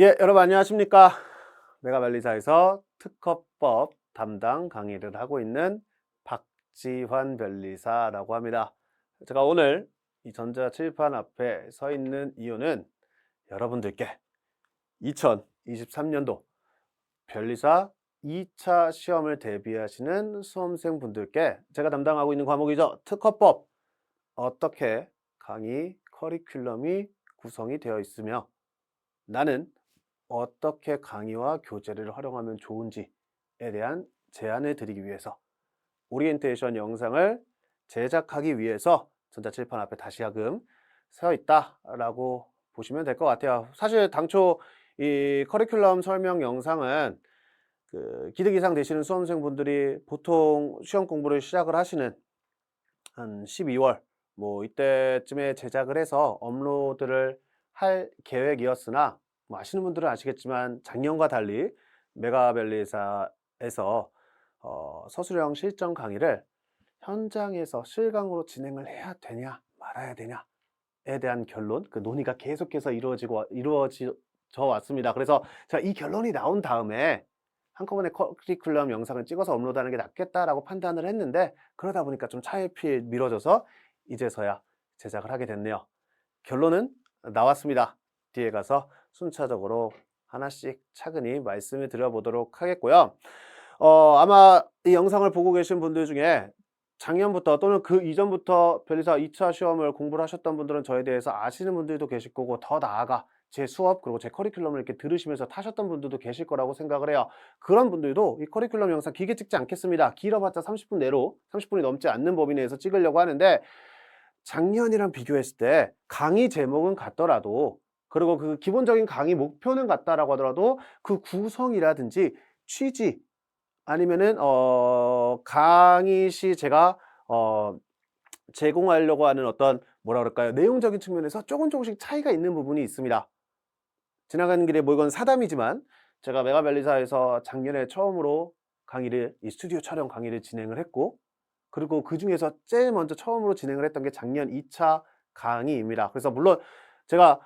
예, 여러분 안녕하십니까? 메가변리사에서 특허법 담당 강의를 하고 있는 박지환 변리사라고 합니다. 제가 오늘 이 전자칠판 앞에 서 있는 이유는 여러분들께 2023년도 변리사 2차 시험을 대비하시는 수험생분들께 제가 담당하고 있는 과목이죠. 특허법 어떻게 강의 커리큘럼이 구성이 되어 있으며 나는 어떻게 강의와 교재를 활용하면 좋은지에 대한 제안을 드리기 위해서 오리엔테이션 영상을 제작하기 위해서 전자칠판 앞에 다시금 서 있다라고 보시면 될 것 같아요. 사실 당초 이 커리큘럼 설명 영상은 그 기득 이상 되시는 수험생분들이 보통 시험 공부를 시작을 하시는 한 12월 뭐 이때쯤에 제작을 해서 업로드를 할 계획이었으나 뭐 아시는 분들은 아시겠지만 작년과 달리 메가밸리사에서 서술형 실전 강의를 현장에서 실강으로 진행을 해야 되냐 말아야 되냐에 대한 결론, 그 논의가 계속해서 이루어져 왔습니다. 그래서 자, 이 결론이 나온 다음에 한꺼번에 커리큘럼 영상을 찍어서 업로드하는 게 낫겠다라고 판단을 했는데, 그러다 보니까 좀 차일피일 미뤄져서 이제서야 제작을 하게 됐네요. 결론은 나왔습니다. 뒤에 가서 순차적으로 하나씩 차근히 말씀을 드려보도록 하겠고요. 아마 이 영상을 보고 계신 분들 중에 작년부터 또는 그 이전부터 변리사 2차 시험을 공부를 하셨던 분들은 저에 대해서 아시는 분들도 계실 거고, 더 나아가 제 수업 그리고 제 커리큘럼을 이렇게 들으시면서 타셨던 분들도 계실 거라고 생각을 해요. 그런 분들도 이 커리큘럼 영상 길게 찍지 않겠습니다. 길어봤자 30분 내로, 30분이 넘지 않는 범위 내에서 찍으려고 하는데, 작년이랑 비교했을 때 강의 제목은 같더라도, 그리고 그 기본적인 강의 목표는 같다라고 하더라도 그 구성이라든지 취지, 아니면은 강의 시 제가 제공하려고 하는 어떤 뭐라 그럴까요? 내용적인 측면에서 조금씩 차이가 있는 부분이 있습니다. 지나가는 길에 뭐 이건 사담이지만, 제가 메가밸리사에서 작년에 처음으로 강의를, 이 스튜디오 촬영 강의를 진행을 했고, 그리고 그중에서 제일 먼저 처음으로 진행을 했던 게 작년 2차 강의입니다. 그래서 물론 제가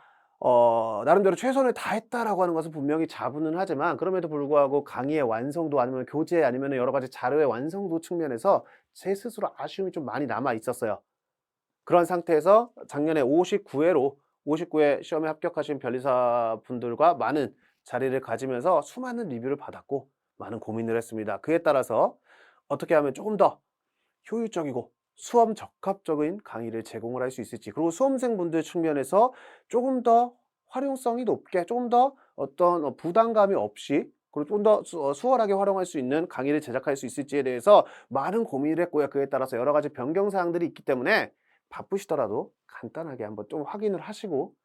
나름대로 최선을 다했다라고 하는 것은 분명히 자부는 하지만, 그럼에도 불구하고 강의의 완성도, 아니면 교재, 아니면 여러 가지 자료의 완성도 측면에서 제 스스로 아쉬움이 좀 많이 남아 있었어요. 그런 상태에서 작년에 59회 시험에 합격하신 변리사 분들과 많은 자리를 가지면서 수많은 리뷰를 받았고 많은 고민을 했습니다. 그에 따라서 어떻게 하면 조금 더 효율적이고 수험 적합적인 강의를 제공을 할 수 있을지, 그리고 수험생분들 측면에서 조금 더 활용성이 높게, 조금 더 어떤 부담감이 없이, 그리고 좀 더 수월하게 활용할 수 있는 강의를 제작할 수 있을지에 대해서 많은 고민을 했고요. 그에 따라서 여러 가지 변경 사항들이 있기 때문에 바쁘시더라도 간단하게 한번 좀 확인을 하시고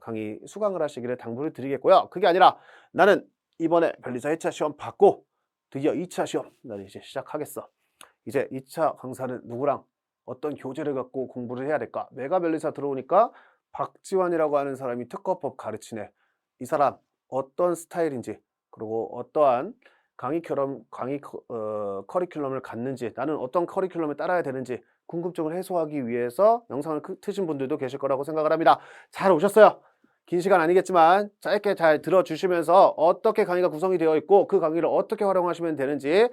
강의 수강을 하시기를 당부를 드리겠고요. 그게 아니라 나는 이번에 변리사 1차 시험 받고 드디어 2차 시험 나는 이제 시작하겠어. 이제 2차 강사는 누구랑 어떤 교재를 갖고 공부를 해야 될까? 메가변리사 들어오니까 박지환이라고 하는 사람이 특허법 가르치네. 이 사람 어떤 스타일인지, 그리고 어떠한 커리큘럼을 갖는지, 나는 어떤 커리큘럼을 따라야 되는지 궁금증을 해소하기 위해서 영상을 트신 분들도 계실 거라고 생각을 합니다. 잘 오셨어요. 긴 시간 아니겠지만 짧게 잘 들어주시면서 어떻게 강의가 구성이 되어 있고 그 강의를 어떻게 활용하시면 되는지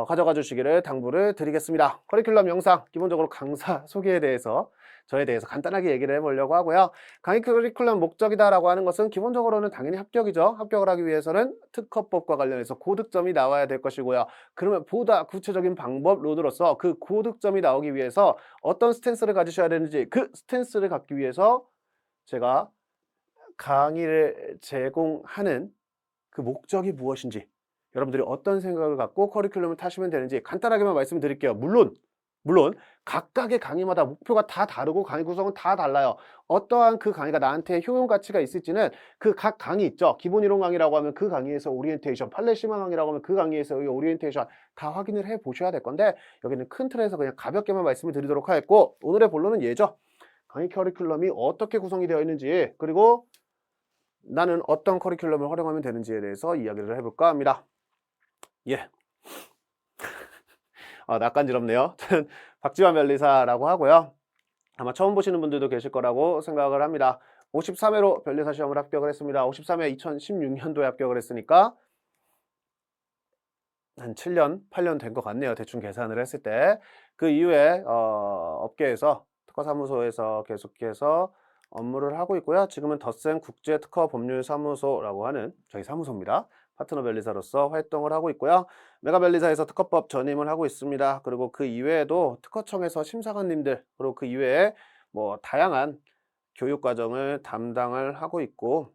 가져가 주시기를 당부를 드리겠습니다. 커리큘럼 영상, 기본적으로 강사 소개에 대해서, 저에 대해서 간단하게 얘기를 해보려고 하고요. 강의 커리큘럼 목적이다라고 하는 것은 기본적으로는 당연히 합격이죠. 합격을 하기 위해서는 특허법과 관련해서 고득점이 나와야 될 것이고요. 그러면 보다 구체적인 방법, 로드로서 그 고득점이 나오기 위해서 어떤 스탠스를 가지셔야 되는지, 그 스탠스를 갖기 위해서 제가 강의를 제공하는 그 목적이 무엇인지, 여러분들이 어떤 생각을 갖고 커리큘럼을 타시면 되는지 간단하게만 말씀드릴게요. 물론 각각의 강의마다 목표가 다 다르고 강의 구성은 다 달라요. 어떠한 그 강의가 나한테 효용 가치가 있을지는 그 각 강의 있죠. 기본 이론 강의라고 하면 그 강의에서 오리엔테이션, 판례 심화 강의라고 하면 그 강의에서 오리엔테이션 다 확인을 해 보셔야 될 건데, 여기는 큰 틀에서 그냥 가볍게만 말씀을 드리도록 하겠고, 오늘의 본론은 얘죠. 강의 커리큘럼이 어떻게 구성이 되어 있는지, 그리고 나는 어떤 커리큘럼을 활용하면 되는지에 대해서 이야기를 해볼까 합니다. 예. 낯간지럽네요. 저는 박지환 변리사라고 하고요. 아마 처음 보시는 분들도 계실 거라고 생각을 합니다. 53회로 변리사 시험을 합격을 했습니다. 53회 2016년도에 합격을 했으니까 한 7년, 8년 된 것 같네요. 대충 계산을 했을 때. 그 이후에 업계에서 특허사무소에서 계속해서 업무를 하고 있고요. 지금은 덧셈 국제특허법률사무소라고 하는 저희 사무소입니다. 파트너 변리사로서 활동을 하고 있고요. 메가변리사에서 특허법 전임을 하고 있습니다. 그리고 그 이외에도 특허청에서 심사관님들, 그리고 그 이외에 뭐 다양한 교육 과정을 담당을 하고 있고,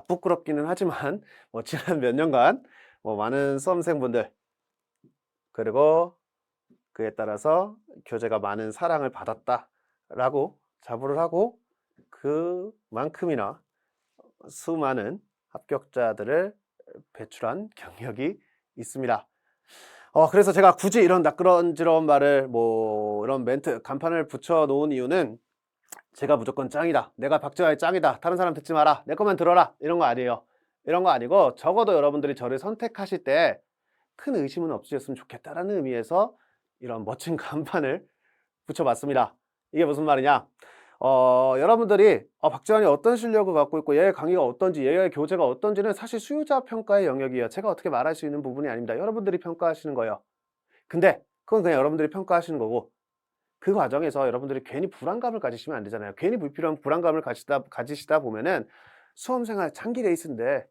부끄럽기는 하지만 뭐 지난 몇 년간 뭐 많은 수험생분들, 그리고 그에 따라서 교재가 많은 사랑을 받았다라고 자부를 하고, 그만큼이나 수많은 합격자들을 배출한 경력이 있습니다. 그래서 제가 굳이 이런 낯그런지러운 말을, 뭐 이런 멘트 간판을 붙여 놓은 이유는, 제가 무조건 짱이다, 내가 박재환이 짱이다, 다른 사람 듣지 마라, 내 것만 들어라, 이런 거 아니에요. 이런 거 아니고, 적어도 여러분들이 저를 선택하실 때 큰 의심은 없으셨으면 좋겠다라는 의미에서 이런 멋진 간판을 붙여봤습니다. 이게 무슨 말이냐, 여러분들이 박재환이 어떤 실력을 갖고 있고 얘의 강의가 어떤지, 얘의 교재가 어떤지는 사실 수요자 평가의 영역이에요. 제가 어떻게 말할 수 있는 부분이 아닙니다. 여러분들이 평가하시는 거예요. 근데 그건 그냥 여러분들이 평가하시는 거고, 그 과정에서 여러분들이 괜히 불안감을 가지시면 안 되잖아요. 괜히 불필요한 불안감을 가지시다 보면은 수험생활 장기 레이스인데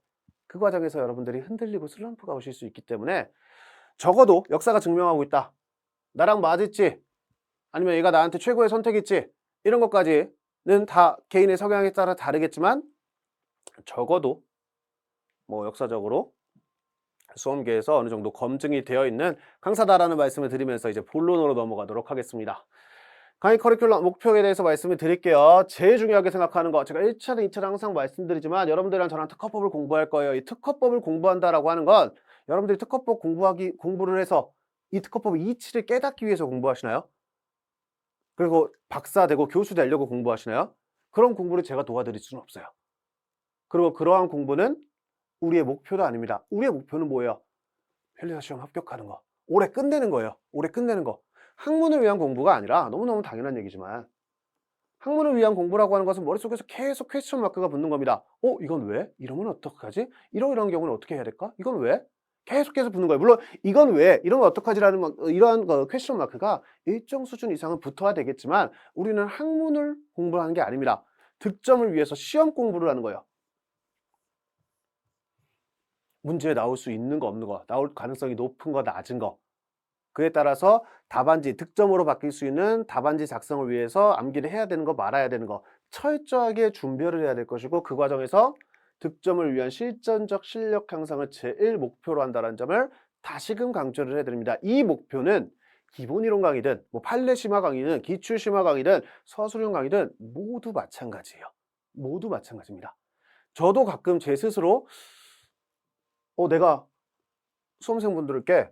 그 과정에서 여러분들이 흔들리고 슬럼프가 오실 수 있기 때문에, 적어도 역사가 증명하고 있다, 나랑 맞을지, 아니면 얘가 나한테 최고의 선택일지, 이런 것까지는 다 개인의 성향에 따라 다르겠지만, 적어도 뭐 역사적으로 수험계에서 어느 정도 검증이 되어 있는 강사다라는 말씀을 드리면서 이제 본론으로 넘어가도록 하겠습니다. 강의 커리큘럼 목표에 대해서 말씀을 드릴게요. 제일 중요하게 생각하는 거, 제가 1차는 2차는 항상 말씀드리지만, 여러분들이랑 저랑 특허법을 공부할 거예요. 이 특허법을 공부한다라고 하는 건, 여러분들이 특허법 공부를 해서 이 특허법의 이치를 깨닫기 위해서 공부하시나요? 그리고 박사 되고 교수 되려고 공부하시나요? 그런 공부를 제가 도와드릴 수는 없어요. 그리고 그러한 공부는 우리의 목표도 아닙니다. 우리의 목표는 뭐예요? 변리사 시험 합격하는 거, 올해 끝내는 거예요. 올해 끝내는 거. 학문을 위한 공부가 아니라, 너무너무 당연한 얘기지만, 학문을 위한 공부라고 하는 것은 머릿속에서 계속 퀘스천 마크가 붙는 겁니다. 이건 왜? 이러면 어떡하지? 이런 경우는 어떻게 해야 될까? 이건 왜? 계속해서 붙는 거예요. 물론 이건 왜? 이러면 어떡하지라는 이러한 퀘스천 마크가 일정 수준 이상은 붙어야 되겠지만, 우리는 학문을 공부하는 게 아닙니다. 득점을 위해서 시험 공부를 하는 거예요. 문제에 나올 수 있는 거, 없는 거, 나올 가능성이 높은 거, 낮은 거, 그에 따라서 답안지, 득점으로 바뀔 수 있는 답안지 작성을 위해서 암기를 해야 되는 거, 말아야 되는 거, 철저하게 준비를 해야 될 것이고, 그 과정에서 득점을 위한 실전적 실력 향상을 제일 목표로 한다는 점을 다시금 강조를 해드립니다. 이 목표는 기본이론 강의든, 뭐 판례심화 강의든, 기출심화 강의든, 서술형 강의든 모두 마찬가지예요. 모두 마찬가지입니다. 저도 가끔 제 스스로 내가 수험생분들께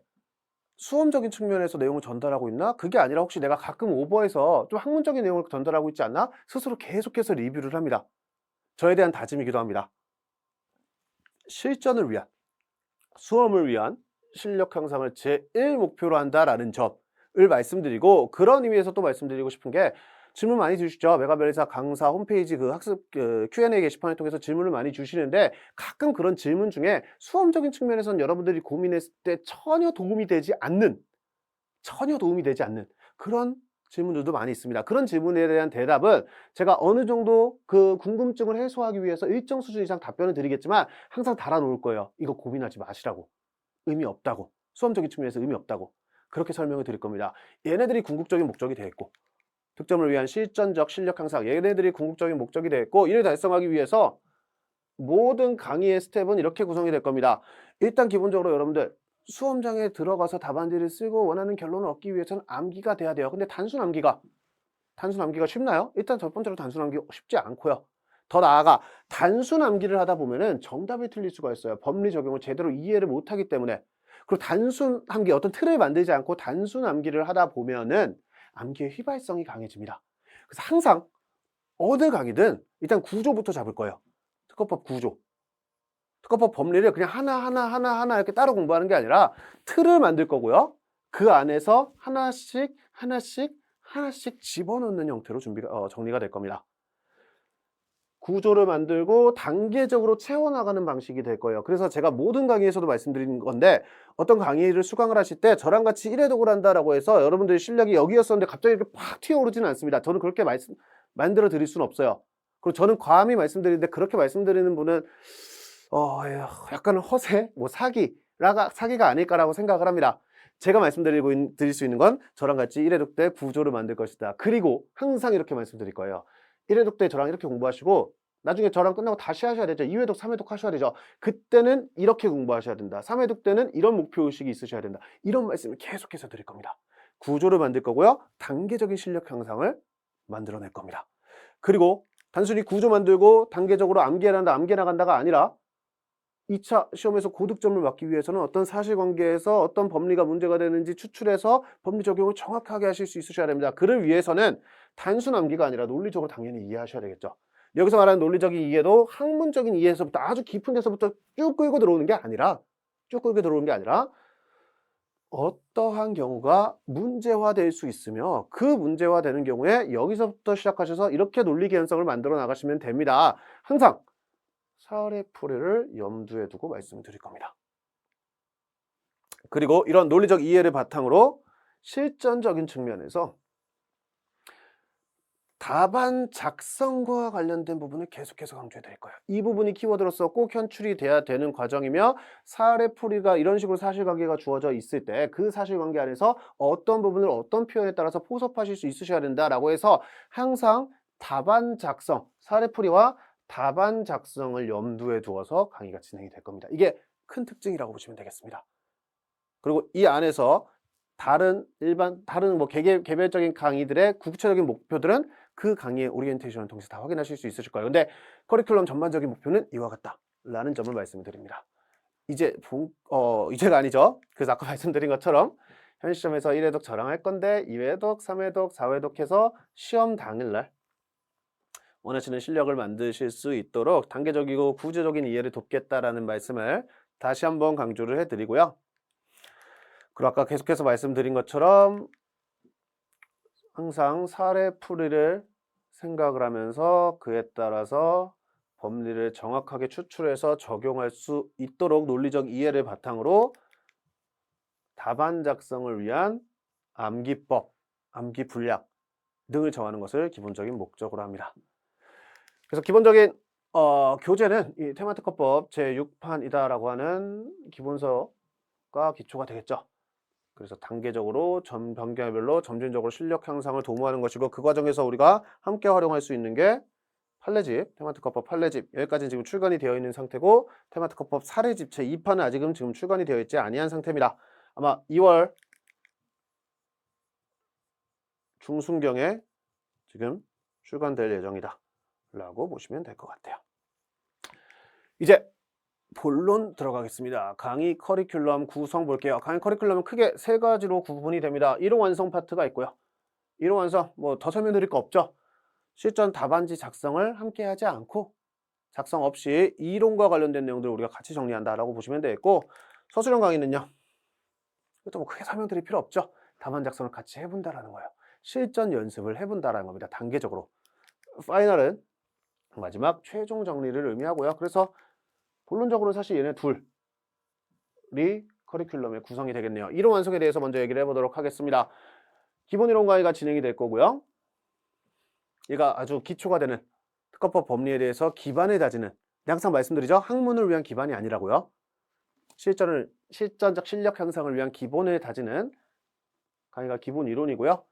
수험적인 측면에서 내용을 전달하고 있나? 그게 아니라 혹시 내가 가끔 오버해서 좀 학문적인 내용을 전달하고 있지 않나? 스스로 계속해서 리뷰를 합니다. 저에 대한 다짐이기도 합니다. 실전을 위한, 수험을 위한 실력 향상을 제일 목표로 한다라는 점을 말씀드리고, 그런 의미에서 또 말씀드리고 싶은 게, 질문 많이 주시죠. 메가변리사 강사 홈페이지 그 학습 Q&A 게시판을 통해서 질문을 많이 주시는데, 가끔 그런 질문 중에 수험적인 측면에서는 여러분들이 고민했을 때 전혀 도움이 되지 않는 그런 질문들도 많이 있습니다. 그런 질문에 대한 대답은 제가 어느 정도 그 궁금증을 해소하기 위해서 일정 수준 이상 답변을 드리겠지만, 항상 달아놓을 거예요. 이거 고민하지 마시라고. 의미 없다고. 수험적인 측면에서 의미 없다고. 그렇게 설명을 드릴 겁니다. 얘네들이 궁극적인 목적이 되겠고, 득점을 위한 실전적 실력 향상, 얘네들이 궁극적인 목적이 되겠고, 이를 달성하기 위해서 모든 강의의 스텝은 이렇게 구성이 될 겁니다. 일단 기본적으로 여러분들 수험장에 들어가서 답안지를 쓰고 원하는 결론을 얻기 위해서는 암기가 돼야 돼요. 근데 단순 암기가 쉽나요? 일단 첫 번째로 단순 암기 쉽지 않고요. 더 나아가 단순 암기를 하다 보면은 정답이 틀릴 수가 있어요. 법리 적용을 제대로 이해를 못하기 때문에. 그리고 단순 암기, 어떤 틀을 만들지 않고 단순 암기를 하다 보면은 암기의 휘발성이 강해집니다. 그래서 항상 어느 강의든 일단 구조부터 잡을 거예요. 특허법 구조. 특허법 법리를 그냥 하나하나 이렇게 따로 공부하는 게 아니라 틀을 만들 거고요. 그 안에서 하나씩 집어넣는 형태로 정리가 될 겁니다. 구조를 만들고 단계적으로 채워나가는 방식이 될 거예요. 그래서 제가 모든 강의에서도 말씀드린 건데 어떤 강의를 수강을 하실 때 저랑 같이 1회독을 한다라고 해서 여러분들의 실력이 여기였었는데 갑자기 이렇게 팍 튀어오르지는 않습니다. 저는 그렇게 만들어 드릴 수는 없어요. 그리고 저는 감히 말씀드리는데 그렇게 말씀드리는 분은 약간 허세, 뭐 사기가 아닐까라고 생각을 합니다. 제가 드릴 수 있는 건 저랑 같이 1회독 때 구조를 만들 것이다. 그리고 항상 이렇게 말씀드릴 거예요. 1회독 때 저랑 이렇게 공부하시고 나중에 저랑 끝나고 다시 하셔야 되죠. 2회독, 3회독 하셔야 되죠. 그때는 이렇게 공부하셔야 된다. 3회독 때는 이런 목표의식이 있으셔야 된다. 이런 말씀을 계속해서 드릴 겁니다. 구조를 만들 거고요. 단계적인 실력 향상을 만들어낼 겁니다. 그리고 단순히 구조 만들고 단계적으로 암기해 나간다가 아니라 2차 시험에서 고득점을 받기 위해서는 어떤 사실관계에서 어떤 법리가 문제가 되는지 추출해서 법리 적용을 정확하게 하실 수 있으셔야 됩니다. 그를 위해서는 단순 암기가 아니라 논리적으로 당연히 이해하셔야 되겠죠. 여기서 말하는 논리적인 이해도 학문적인 이해에서부터 아주 깊은 데서부터 쭉 끌고 들어오는 게 아니라 어떠한 경우가 문제화될 수 있으며 그 문제화되는 경우에 여기서부터 시작하셔서 이렇게 논리 개연성을 만들어 나가시면 됩니다. 항상 사례풀이를 염두에 두고 말씀드릴 겁니다. 그리고 이런 논리적 이해를 바탕으로 실전적인 측면에서 답안 작성과 관련된 부분을 계속해서 강조해 드릴 거예요. 이 부분이 키워드로서 꼭 현출이 돼야 되는 과정이며 사례풀이가 이런 식으로 사실관계가 주어져 있을 때 그 사실관계 안에서 어떤 부분을 어떤 표현에 따라서 포섭하실 수 있으셔야 된다라고 해서 항상 답안 작성, 사례풀이와 답안 작성을 염두에 두어서 강의가 진행이 될 겁니다. 이게 큰 특징이라고 보시면 되겠습니다. 그리고 이 안에서 다른 뭐 개별적인 강의들의 구체적인 목표들은 그 강의의 오리엔테이션을 통해서 다 확인하실 수 있으실 거예요. 근데 커리큘럼 전반적인 목표는 이와 같다라는 점을 말씀드립니다. 이제가 아니죠. 그래서 아까 말씀드린 것처럼 현 시점에서 1회독 저랑 할 건데 2회독, 3회독, 4회독 해서 시험 당일날 원하시는 실력을 만드실 수 있도록 단계적이고 구조적인 이해를 돕겠다라는 말씀을 다시 한번 강조를 해드리고요. 그리고 아까 계속해서 말씀드린 것처럼 항상 사례풀이를 생각을 하면서 그에 따라서 법리를 정확하게 추출해서 적용할 수 있도록 논리적 이해를 바탕으로 답안 작성을 위한 암기법, 암기 분량 등을 정하는 것을 기본적인 목적으로 합니다. 그래서 기본적인 교재는 이 테마특허법 제6판이다라고 하는 기본서가 기초가 되겠죠. 그래서 단계적으로 변경별로 점진적으로 실력 향상을 도모하는 것이고 그 과정에서 우리가 함께 활용할 수 있는 게 판례집, 테마특허법 판례집 여기까지는 지금 출간이 되어 있는 상태고 테마특허법 사례집 제2판은 아직은 지금 출간이 되어 있지 아니한 상태입니다. 아마 2월 중순경에 지금 출간될 예정이다 라고 보시면 될 것 같아요. 이제 본론 들어가겠습니다. 강의 커리큘럼 구성 볼게요. 강의 커리큘럼은 크게 세 가지로 구분이 됩니다. 이론 완성 파트가 있고요. 이론 완성, 뭐 더 설명드릴 거 없죠. 실전 답안지 작성을 함께 하지 않고 작성 없이 이론과 관련된 내용들을 우리가 같이 정리한다라고 보시면 되겠고 서술형 강의는요. 이것도 뭐 크게 설명드릴 필요 없죠. 답안 작성을 같이 해본다라는 거예요. 실전 연습을 해본다라는 겁니다. 단계적으로. 파이널은 마지막 최종 정리를 의미하고요. 그래서 본론적으로 사실 얘네 둘이 커리큘럼의 구성이 되겠네요. 이론 완성에 대해서 먼저 얘기를 해보도록 하겠습니다. 기본 이론 강의가 진행이 될 거고요. 얘가 아주 기초가 되는 특허법 법리에 대해서 기반을 다지는, 항상 말씀드리죠. 학문을 위한 기반이 아니라고요. 실전적 실력 향상을 위한 기본을 다지는 강의가 기본 이론이고요.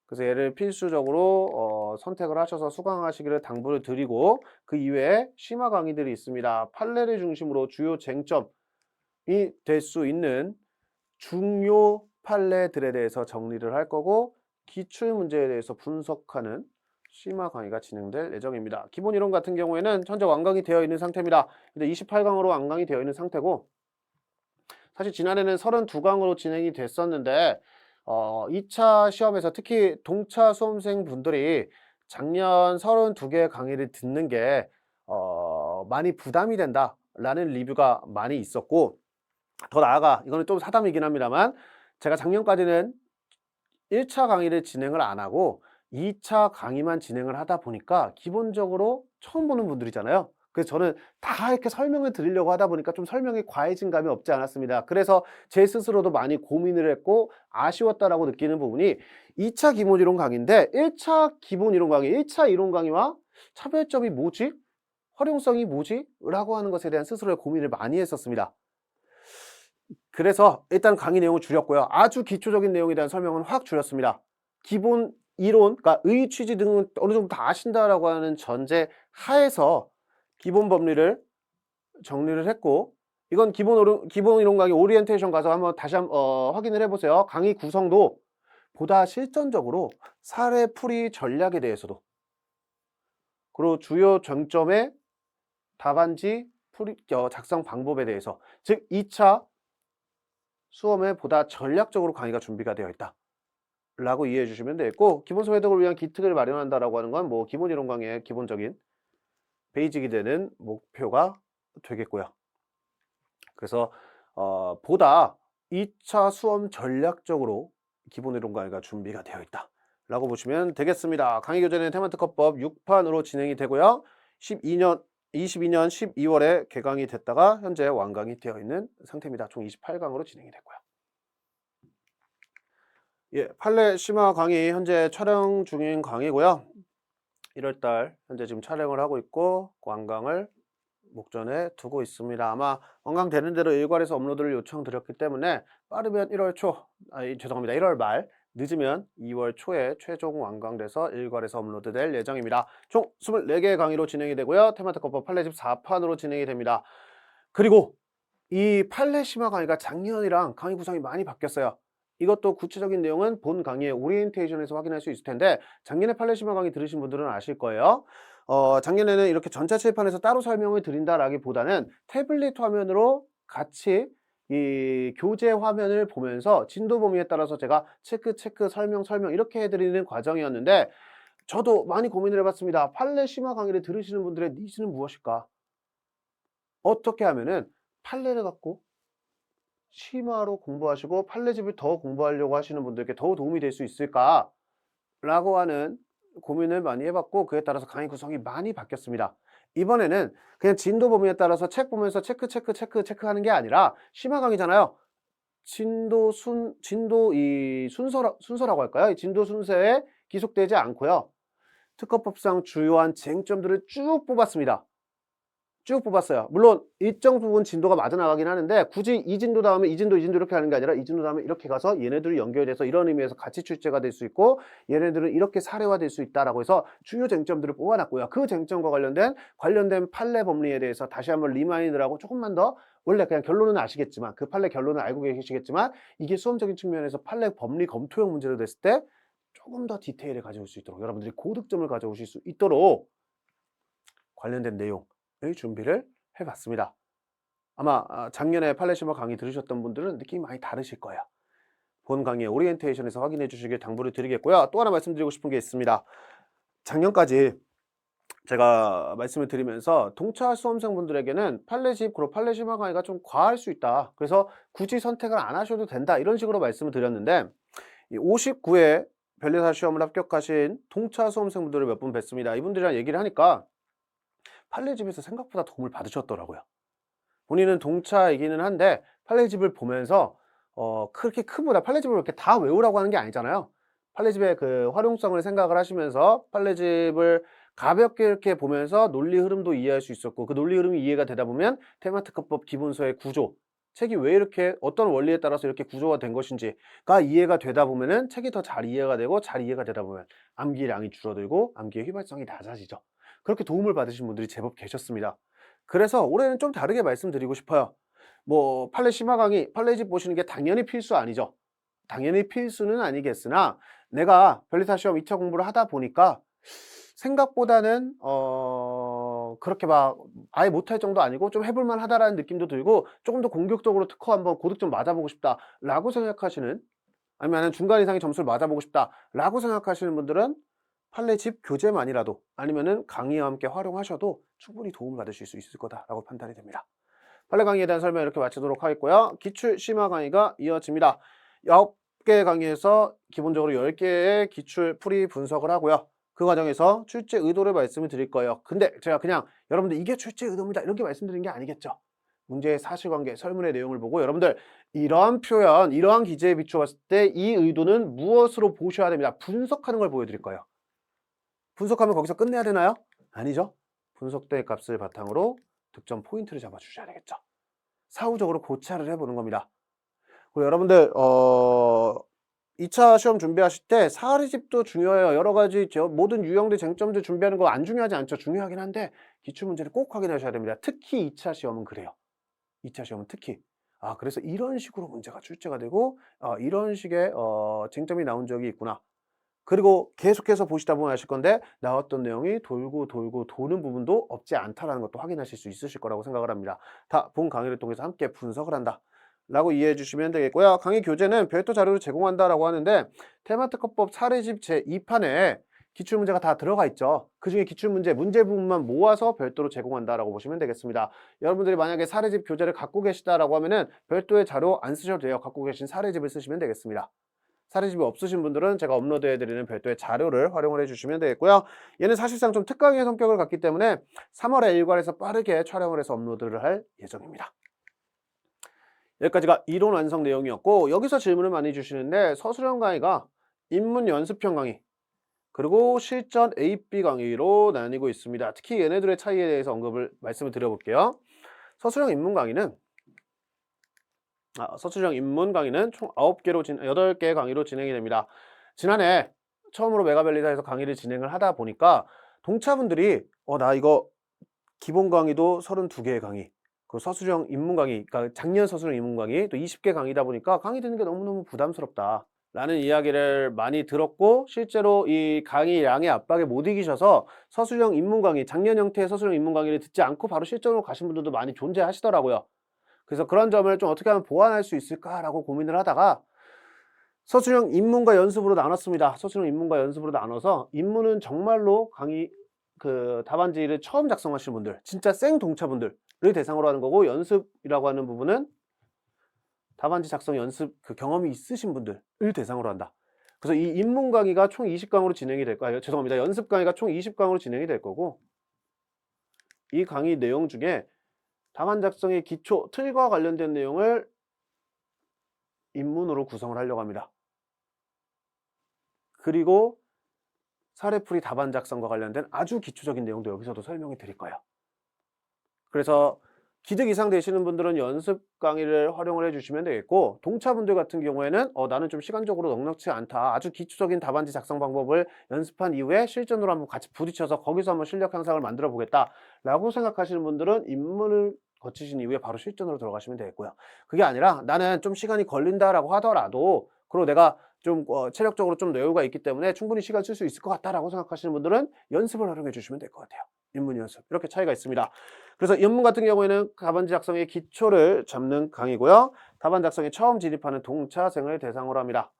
그래서 얘를 필수적으로 선택을 하셔서 수강하시기를 당부를 드리고 그 이외에 심화 강의들이 있습니다. 판례를 중심으로 주요 쟁점이 될 수 있는 중요 판례들에 대해서 정리를 할 거고 기출 문제에 대해서 분석하는 심화 강의가 진행될 예정입니다. 기본 이론 같은 경우에는 현재 완강이 되어 있는 상태입니다. 근데 28강으로 완강이 되어 있는 상태고 사실 지난해는 32강으로 진행이 됐었는데 2차 시험에서 특히 동차 수험생분들이 작년 32개 강의를 듣는 게 많이 부담이 된다라는 리뷰가 많이 있었고 더 나아가 이거는 좀 사담이긴 합니다만 제가 작년까지는 1차 강의를 진행을 안 하고 2차 강의만 진행을 하다 보니까 기본적으로 처음 보는 분들이잖아요. 그래서 저는 다 이렇게 설명을 드리려고 하다 보니까 좀 설명이 과해진 감이 없지 않았습니다. 그래서 제 스스로도 많이 고민을 했고 아쉬웠다라고 느끼는 부분이 2차 기본 이론 강의인데 1차 기본 이론 강의, 1차 이론 강의와 차별점이 뭐지? 활용성이 뭐지? 라고 하는 것에 대한 스스로의 고민을 많이 했었습니다. 그래서 일단 강의 내용을 줄였고요. 아주 기초적인 내용에 대한 설명은 확 줄였습니다. 기본 이론, 그러니까 의, 취지 등은 어느 정도 다 아신다라고 하는 전제 하에서 기본 법리를 정리를 했고, 이건 기본 이론 강의 오리엔테이션 가서 한번 다시 확인을 해보세요. 강의 구성도 보다 실전적으로 사례 풀이 전략에 대해서도, 그리고 주요 쟁점의 답안지 작성 방법에 대해서, 즉 2차 수험에 보다 전략적으로 강의가 준비가 되어 있다 라고 이해해 주시면 되겠고, 기본서 회독을 위한 기특을 마련한다라고 하는 건 뭐 기본 이론 강의의 기본적인 베이직이 되는 목표가 되겠고요. 그래서 보다 2차 수험 전략적으로 기본 이론 강의가 준비가 되어 있다 라고 보시면 되겠습니다. 강의 교재는 테마특허법 6판으로 진행이 되고요. 22년 12월에 개강이 됐다가 현재 완강이 되어 있는 상태입니다. 총 28강으로 진행이 됐고요. 예, 판례 심화 강의 현재 촬영 중인 강의고요. 1월달 현재 지금 촬영을 하고 있고 완강을 목전에 두고 있습니다. 아마 완강되는 대로 일괄해서 업로드를 요청드렸기 때문에 빠르면 1월 초, 죄송합니다. 1월 말, 늦으면 2월 초에 최종 완강돼서 일괄해서 업로드될 예정입니다. 총 24개의 강의로 진행이 되고요. 테마특허법 판례집 4판으로 진행이 됩니다. 그리고 이 판례 심화 강의가 작년이랑 강의 구성이 많이 바뀌었어요. 이것도 구체적인 내용은 본 강의의 오리엔테이션에서 확인할 수 있을 텐데, 작년에 판례 심화 강의 들으신 분들은 아실 거예요. 작년에는 이렇게 전체 칠판에서 따로 설명을 드린다라기보다는 태블릿 화면으로 같이 이 교재 화면을 보면서 진도 범위에 따라서 제가 체크 설명 이렇게 해드리는 과정이었는데, 저도 많이 고민을 해봤습니다. 판례 심화 강의를 들으시는 분들의 니즈는 무엇일까? 어떻게 하면은 판례를 갖고 심화로 공부하시고 판례집을 더 공부하려고 하시는 분들께 더 도움이 될 수 있을까? 라고 하는 고민을 많이 해봤고, 그에 따라서 강의 구성이 많이 바뀌었습니다. 이번에는 그냥 진도 범위에 따라서 책 보면서 체크하는 게 아니라 심화 강의잖아요. 진도 순서라고 할까요? 이 진도 순서에 기속되지 않고요. 특허법상 주요한 쟁점들을 쭉 뽑았습니다. 쭉 뽑았어요. 물론 일정 부분 진도가 맞아 나가긴 하는데, 굳이 이 진도 다음에 이 진도 이렇게 하는 게 아니라 이 진도 다음에 이렇게 가서 얘네들이 연결돼서 이런 의미에서 같이 출제가 될 수 있고, 얘네들은 이렇게 사례화될 수 있다라고 해서 주요 쟁점들을 뽑아놨고요. 그 쟁점과 관련된 판례 법리에 대해서 다시 한번 리마인드하고 조금만 더, 원래 그냥 결론은 아시겠지만, 그 판례 결론을 알고 계시겠지만, 이게 수험적인 측면에서 판례 법리 검토형 문제로 됐을 때 조금 더 디테일을 가져올 수 있도록, 여러분들이 고득점을 가져오실 수 있도록 관련된 내용 준비를 해봤습니다. 아마 작년에 판례 심화 강의 들으셨던 분들은 느낌이 많이 다르실 거예요. 본 강의 오리엔테이션에서 확인해 주시길 당부를 드리겠고요. 또 하나 말씀드리고 싶은 게 있습니다. 작년까지 제가 말씀을 드리면서 동차 수험생분들에게는 판례집 그리고 판례 심화 강의가 좀 과할 수 있다. 그래서 굳이 선택을 안 하셔도 된다. 이런 식으로 말씀을 드렸는데, 59회 변리사 시험을 합격하신 동차 수험생분들을 몇 분 뵀습니다. 이분들이랑 얘기를 하니까 판례집에서 생각보다 도움을 받으셨더라고요. 본인은 동차이기는 한데 판례집을 보면서 그렇게 크보다 판례집을 이렇게 다 외우라고 하는 게 아니잖아요. 판례집의 그 활용성을 생각을 하시면서 판례집을 가볍게 이렇게 보면서 논리 흐름도 이해할 수 있었고, 그 논리 흐름이 이해가 되다 보면 테마특허법 기본서의 구조, 책이 왜 이렇게 어떤 원리에 따라서 이렇게 구조가 된 것인지가 이해가 되다 보면은 책이 더 잘 이해가 되고, 잘 이해가 되다 보면 암기량이 줄어들고 암기의 휘발성이 낮아지죠. 그렇게 도움을 받으신 분들이 제법 계셨습니다. 그래서 올해는 좀 다르게 말씀드리고 싶어요. 뭐 판례 심화 강의, 판례집 보시는 게 당연히 필수 아니죠. 당연히 필수는 아니겠으나, 내가 변리사 시험 2차 공부를 하다 보니까 생각보다는 그렇게 막 아예 못할 정도 아니고 좀 해볼만 하다라는 느낌도 들고, 조금 더 공격적으로 특허 한번 고득점 맞아보고 싶다라고 생각하시는, 아니면 중간 이상의 점수를 맞아보고 싶다라고 생각하시는 분들은 판례집 교재만이라도 아니면은 강의와 함께 활용하셔도 충분히 도움을 받으실 수 있을 거다라고 판단이 됩니다. 판례 강의에 대한 설명 이렇게 마치도록 하겠고요. 기출 심화 강의가 이어집니다. 9개 강의에서 기본적으로 10개의 기출 풀이 분석을 하고요. 그 과정에서 출제 의도를 말씀을 드릴 거예요. 근데 제가 그냥 여러분들 이게 출제 의도입니다 이렇게 말씀드린 게 아니겠죠. 문제의 사실관계, 설문의 내용을 보고 여러분들 이러한 표현, 이러한 기제에 비추어 봤을 때 이 의도는 무엇으로 보셔야 됩니다. 분석하는 걸 보여드릴 거예요. 분석하면 거기서 끝내야 되나요? 아니죠. 분석된 값을 바탕으로 득점 포인트를 잡아주셔야 되겠죠. 사후적으로 고찰을 해보는 겁니다. 그리고 여러분들 2차 시험 준비하실 때 사례집도 중요해요. 여러 가지 모든 유형들 쟁점들 준비하는 거 안 중요하지 않죠. 중요하긴 한데 기출문제를 꼭 확인하셔야 됩니다. 특히 2차 시험은 그래요. 2차 시험은 특히. 그래서 이런 식으로 문제가 출제가 되고 이런 식의 쟁점이 나온 적이 있구나. 그리고 계속해서 보시다 보면 아실 건데 나왔던 내용이 돌고 돌고 도는 부분도 없지 않다라는 것도 확인하실 수 있으실 거라고 생각을 합니다. 다 본 강의를 통해서 함께 분석을 한다 라고 이해해 주시면 되겠고요. 강의 교재는 별도 자료를 제공한다라고 하는데 테마특허법 사례집 제2판에 기출문제가 다 들어가 있죠. 그중에 기출문제, 문제 부분만 모아서 별도로 제공한다라고 보시면 되겠습니다. 여러분들이 만약에 사례집 교재를 갖고 계시다라고 하면은 별도의 자료 안 쓰셔도 돼요. 갖고 계신 사례집을 쓰시면 되겠습니다. 사례집이 없으신 분들은 제가 업로드해드리는 별도의 자료를 활용을 해주시면 되겠고요. 얘는 사실상 좀 특강의 성격을 갖기 때문에 3월에 일괄해서 빠르게 촬영을 해서 업로드를 할 예정입니다. 여기까지가 이론 완성 내용이었고 여기서 질문을 많이 주시는데 서술형 강의가 입문 연습형 강의 그리고 실전 AB 강의로 나뉘고 있습니다. 특히 얘네들의 차이에 대해서 말씀을 드려볼게요. 서술형 입문 강의는 총 8개 강의로 진행이 됩니다. 지난해 처음으로 메가벨리사에서 강의를 진행을 하다 보니까 동차분들이 나 이거 기본 강의도 32개의 강의, 그 서술형 입문 강의, 그러니까 작년 서술형 입문 강의 또 20개 강의다 보니까 강의 듣는 게 너무너무 부담스럽다 라는 이야기를 많이 들었고 실제로 이 강의 양의 압박에 못 이기셔서 서술형 입문 강의, 작년 형태의 서술형 입문 강의를 듣지 않고 바로 실전으로 가신 분들도 많이 존재하시더라고요. 그래서 그런 점을 좀 어떻게 하면 보완할 수 있을까라고 고민을 하다가 서술형 입문과 연습으로 나눴습니다. 서술형 입문과 연습으로 나눠서 입문은 정말로 강의 답안지를 처음 작성하시는 분들, 진짜 생 동차분들을 대상으로 하는 거고 연습이라고 하는 부분은 답안지 작성 연습 경험이 있으신 분들을 대상으로 한다. 그래서 이 입문 강의가 총 20강으로 진행이 될 거예요. 죄송합니다. 연습 강의가 총 20강으로 진행이 될 거고 이 강의 내용 중에 답안 작성의 기초, 틀과 관련된 내용을 입문으로 구성을 하려고 합니다. 그리고 사례풀이 답안 작성과 관련된 아주 기초적인 내용도 여기서도 설명해 드릴 거예요. 그래서 기득 이상 되시는 분들은 연습 강의를 활용을 해주시면 되겠고 동차분들 같은 경우에는 나는 좀 시간적으로 넉넉치 않다. 아주 기초적인 답안지 작성 방법을 연습한 이후에 실전으로 한번 같이 부딪혀서 거기서 한번 실력 향상을 만들어 보겠다 라고 생각하시는 분들은 입문을 거치신 이후에 바로 실전으로 들어가시면 되겠고요. 그게 아니라 나는 좀 시간이 걸린다라고 하더라도 그리고 내가 좀 체력적으로 좀 여유가 있기 때문에 충분히 시간 쓸 수 있을 것 같다라고 생각하시는 분들은 연습을 활용해 주시면 될 것 같아요. 입문 연습 이렇게 차이가 있습니다. 그래서 입문 같은 경우에는 답안지 작성의 기초를 잡는 강의고요. 답안 작성에 처음 진입하는 동차생을 대상으로 합니다.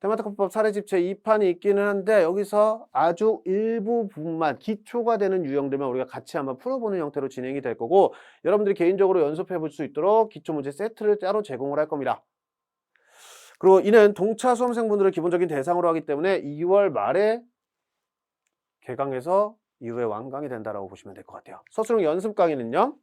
테마특허법 사례집 제2판이 있기는 한데 여기서 아주 일부 부분만 기초가 되는 유형들만 우리가 같이 한번 풀어보는 형태로 진행이 될 거고 여러분들이 개인적으로 연습해 볼 수 있도록 기초문제 세트를 따로 제공을 할 겁니다. 그리고 이는 동차 수험생분들을 기본적인 대상으로 하기 때문에 2월 말에 개강해서 이후에 완강이 된다라고 보시면 될 것 같아요. 서술형 연습 강의는요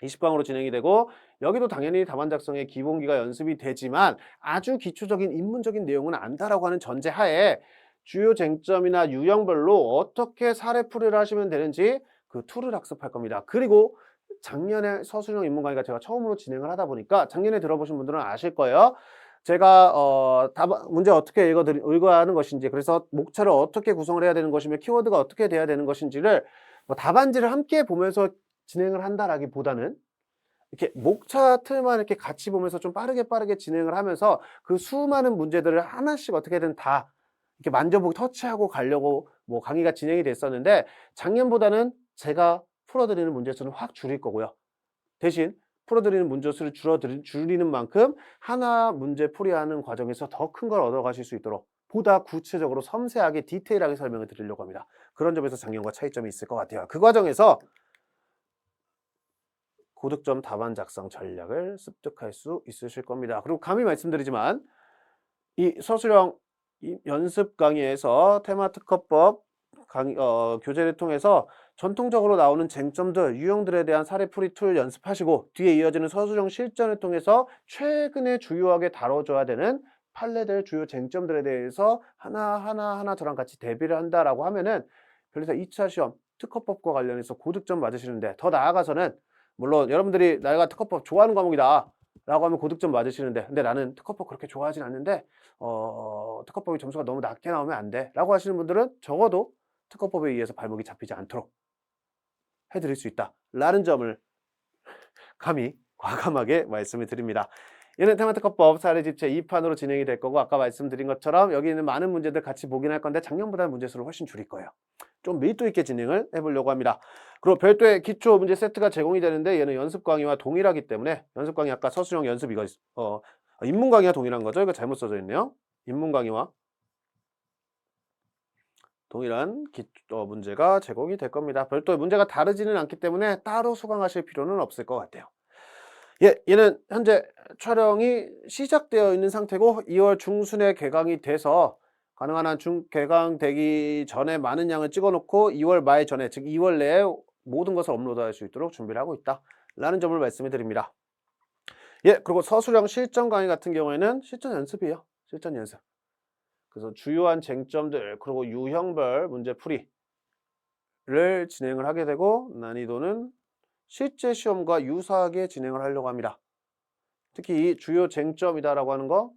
20강으로 진행이 되고 여기도 당연히 답안 작성의 기본기가 연습이 되지만 아주 기초적인 입문적인 내용은 안다라고 하는 전제하에 주요 쟁점이나 유형별로 어떻게 사례풀이를 하시면 되는지 그 툴을 학습할 겁니다. 그리고 작년에 서술형 입문 강의가 제가 처음으로 진행을 하다 보니까 작년에 들어보신 분들은 아실 거예요. 제가 문제 어떻게 읽어야 하는 것인지 그래서 목차를 어떻게 구성을 해야 되는 것이며 키워드가 어떻게 돼야 되는 것인지를 답안지를 함께 보면서 진행을 한다라기보다는 이렇게 목차 틀만 이렇게 같이 보면서 좀 빠르게 진행을 하면서 그 수많은 문제들을 하나씩 어떻게든 다 이렇게 만져보고 터치하고 가려고 강의가 진행이 됐었는데 작년보다는 제가 풀어드리는 문제 수는 확 줄일 거고요. 대신 풀어드리는 문제 수를 줄이는 만큼 하나 문제 풀이하는 과정에서 더 큰 걸 얻어가실 수 있도록 보다 구체적으로 섬세하게 디테일하게 설명을 드리려고 합니다. 그런 점에서 작년과 차이점이 있을 것 같아요. 그 과정에서 고득점 답안 작성 전략을 습득할 수 있으실 겁니다. 그리고 감히 말씀드리지만 이 서술형 연습 강의에서 테마특허법 교재를 통해서 전통적으로 나오는 쟁점들, 유형들에 대한 사례풀이 툴 연습하시고 뒤에 이어지는 서술형 실전을 통해서 최근에 주요하게 다뤄줘야 되는 판례들, 주요 쟁점들에 대해서 하나하나 저랑 같이 대비를 한다라고 하면은 변리사 2차 시험 특허법과 관련해서 고득점 맞으시는데, 더 나아가서는 물론 여러분들이 내가 특허법 좋아하는 과목이다 라고 하면 고득점 맞으시는데, 근데 나는 특허법 그렇게 좋아하진 않는데 특허법이 점수가 너무 낮게 나오면 안 돼 라고 하시는 분들은 적어도 특허법에 의해서 발목이 잡히지 않도록 해드릴 수 있다 라는 점을 감히 과감하게 말씀을 드립니다. 얘는 테마특허법 사례집 제2판으로 진행이 될 거고, 아까 말씀드린 것처럼 여기 있는 많은 문제들 같이 보긴 할 건데 작년보다는 문제수를 훨씬 줄일 거예요. 좀 밀도 있게 진행을 해보려고 합니다. 그리고 별도의 기초 문제 세트가 제공이 되는데, 얘는 연습 강의와 동일하기 때문에, 연습 강의 아까 서술형 연습 이거 입문 강의와 동일한 거죠. 이거 잘못 써져 있네요. 입문 강의와 동일한 문제가 제공이 될 겁니다. 별도의 문제가 다르지는 않기 때문에 따로 수강하실 필요는 없을 것 같아요. 얘는 현재 촬영이 시작되어 있는 상태고 2월 중순에 개강이 돼서 가능한 한 개강되기 전에 많은 양을 찍어 놓고 2월 말 전에, 즉 2월 내에 모든 것을 업로드할 수 있도록 준비를 하고 있다 라는 점을 말씀을 드립니다. 그리고 서술형 실전 강의 같은 경우에는 실전 연습이에요. 실전 연습. 그래서 주요한 쟁점들 그리고 유형별 문제 풀이를 진행을 하게 되고, 난이도는 실제 시험과 유사하게 진행을 하려고 합니다. 특히 이 주요 쟁점이다라고 하는 거,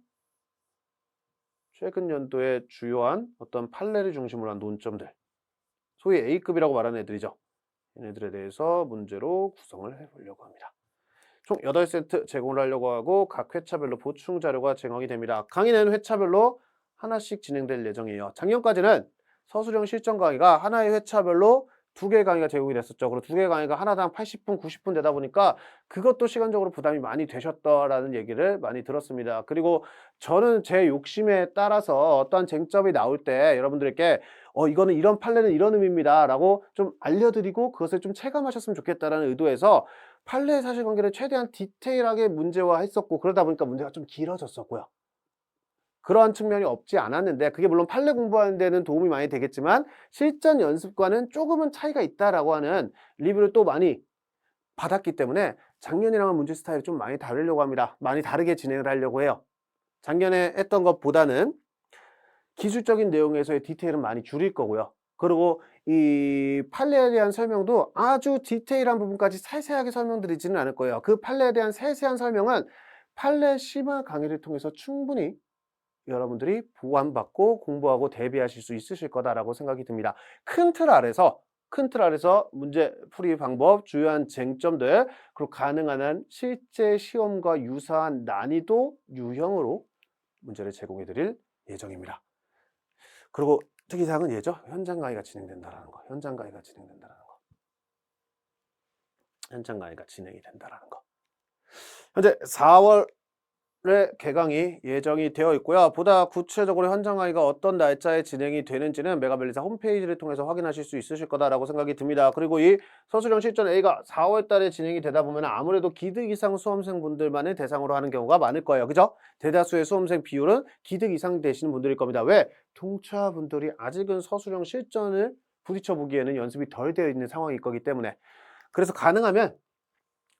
최근 연도의 주요한 어떤 판례를 중심으로 한 논점들, 소위 A급이라고 말하는 애들이죠. 얘네들에 대해서 문제로 구성을 해보려고 합니다. 총 8세트 제공을 하려고 하고 각 회차별로 보충 자료가 제공이 됩니다. 강의는 회차별로 하나씩 진행될 예정이에요. 작년까지는 서술형 실전 강의가 하나의 회차별로 2개 강의가 제공이 됐었죠. 그리고 2개 강의가 하나당 80분, 90분 되다 보니까 그것도 시간적으로 부담이 많이 되셨다라는 얘기를 많이 들었습니다. 그리고 저는 제 욕심에 따라서 어떠한 쟁점이 나올 때 여러분들께 이거는 이런 판례는 이런 의미입니다 라고 좀 알려드리고 그것을 좀 체감하셨으면 좋겠다라는 의도에서 판례 사실관계를 최대한 디테일하게 문제화했었고, 그러다 보니까 문제가 좀 길어졌었고요. 그러한 측면이 없지 않았는데, 그게 물론 판례 공부하는 데는 도움이 많이 되겠지만 실전 연습과는 조금은 차이가 있다라고 하는 리뷰를 또 많이 받았기 때문에 작년이랑은 문제 스타일이 좀 많이 다르려고 합니다. 많이 다르게 진행을 하려고 해요. 작년에 했던 것보다는 기술적인 내용에서의 디테일은 많이 줄일 거고요. 그리고 이 판례에 대한 설명도 아주 디테일한 부분까지 세세하게 설명드리지는 않을 거예요. 그 판례에 대한 세세한 설명은 판례 심화 강의를 통해서 충분히 여러분들이 보완받고 공부하고 대비하실 수 있으실 거다라고 생각이 듭니다. 큰 틀 아래서 문제 풀이 방법, 주요한 쟁점들, 그리고 가능한 한 실제 시험과 유사한 난이도 유형으로 문제를 제공해 드릴 예정입니다. 그리고 특이사항은 얘죠. 현장 강의가 진행된다라는 거. 현장 강의가 진행이 된다라는 거. 현재 4월에 개강이 예정이 되어 있고요. 보다 구체적으로 현장 강의가 어떤 날짜에 진행이 되는지는 메가벨리사 홈페이지를 통해서 확인하실 수 있으실 거다라고 생각이 듭니다. 그리고 이 서술형 실전 A가 4월 달에 진행이 되다 보면 아무래도 기득 이상 수험생분들만을 대상으로 하는 경우가 많을 거예요. 그죠? 대다수의 수험생 비율은 기득 이상 되시는 분들일 겁니다. 왜? 동차분들이 아직은 서술형 실전을 부딪혀 보기에는 연습이 덜 되어 있는 상황일 거기 때문에, 그래서 가능하면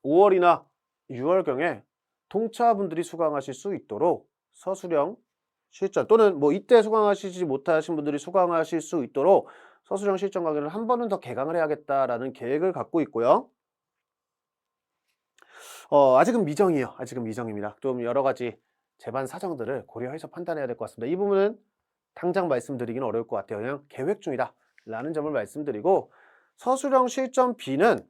5월이나 6월경에 동차분들이 수강하실 수 있도록 서술형 실전, 또는 뭐 이때 수강하시지 못하신 분들이 수강하실 수 있도록 서술형 실전 강의를 한 번은 더 개강을 해야겠다라는 계획을 갖고 있고요. 아직은 미정이에요. 아직은 미정입니다. 좀 여러 가지 재반 사정들을 고려해서 판단해야 될 것 같습니다. 이 부분은 당장 말씀드리기는 어려울 것 같아요. 그냥 계획 중이다 라는 점을 말씀드리고, 서술형 실전 B는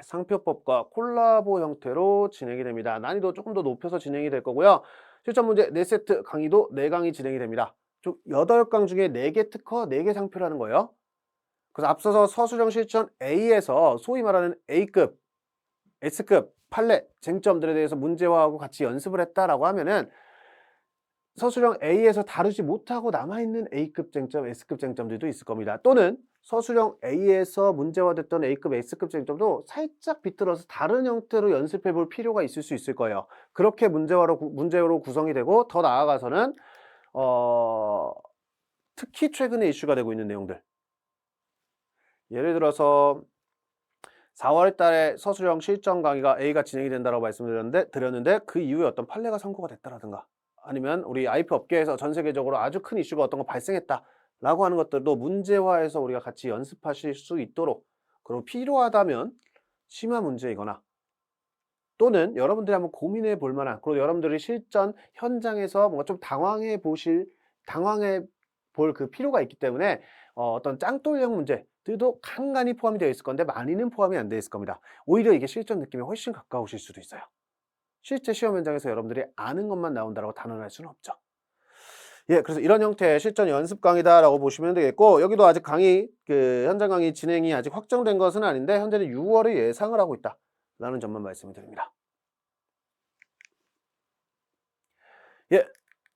상표법과 콜라보 형태로 진행이 됩니다. 난이도 조금 더 높여서 진행이 될 거고요. 실전 문제 4세트, 강의도 4강이 진행이 됩니다. 좀 8강 중에 4개 특허, 4개 상표라는 거예요. 그래서 앞서서 서술형 실전 A에서 소위 말하는 A급, S급 판례 쟁점들에 대해서 문제화하고 같이 연습을 했다라고 하면은 서술형 A에서 다루지 못하고 남아있는 A급 쟁점, S급 쟁점들도 있을 겁니다. 또는 서술형 A에서 문제화됐던 A급, S급 쟁점도 살짝 비틀어서 다른 형태로 연습해 볼 필요가 있을 수 있을 거예요. 그렇게 문제로 구성이 되고, 더 나아가서는 특히 최근에 이슈가 되고 있는 내용들, 예를 들어서 4월 달에 서술형 실전 강의가 A가 진행이 된다고 드렸는데 그 이후에 어떤 판례가 선고가 됐다라든가 아니면 우리 IP 업계에서 전 세계적으로 아주 큰 이슈가 어떤 거 발생했다라고 하는 것들도 문제화해서 우리가 같이 연습하실 수 있도록, 그리고 필요하다면 심화 문제이거나 또는 여러분들이 한번 고민해 볼 만한, 그리고 여러분들이 실전 현장에서 뭔가 좀 당황해 볼 그 필요가 있기 때문에 어떤 짱돌형 문제들도 간간히 포함이 되어 있을 건데 많이는 포함이 안 되어 있을 겁니다. 오히려 이게 실전 느낌에 훨씬 가까우실 수도 있어요. 실제 시험 현장에서 여러분들이 아는 것만 나온다고 단언할 수는 없죠. 예, 그래서 이런 형태의 실전 연습 강의다라고 보시면 되겠고, 여기도 아직 현장 강의 진행이 아직 확정된 것은 아닌데 현재는 6월에 예상을 하고 있다라는 점만 말씀을 드립니다. 예,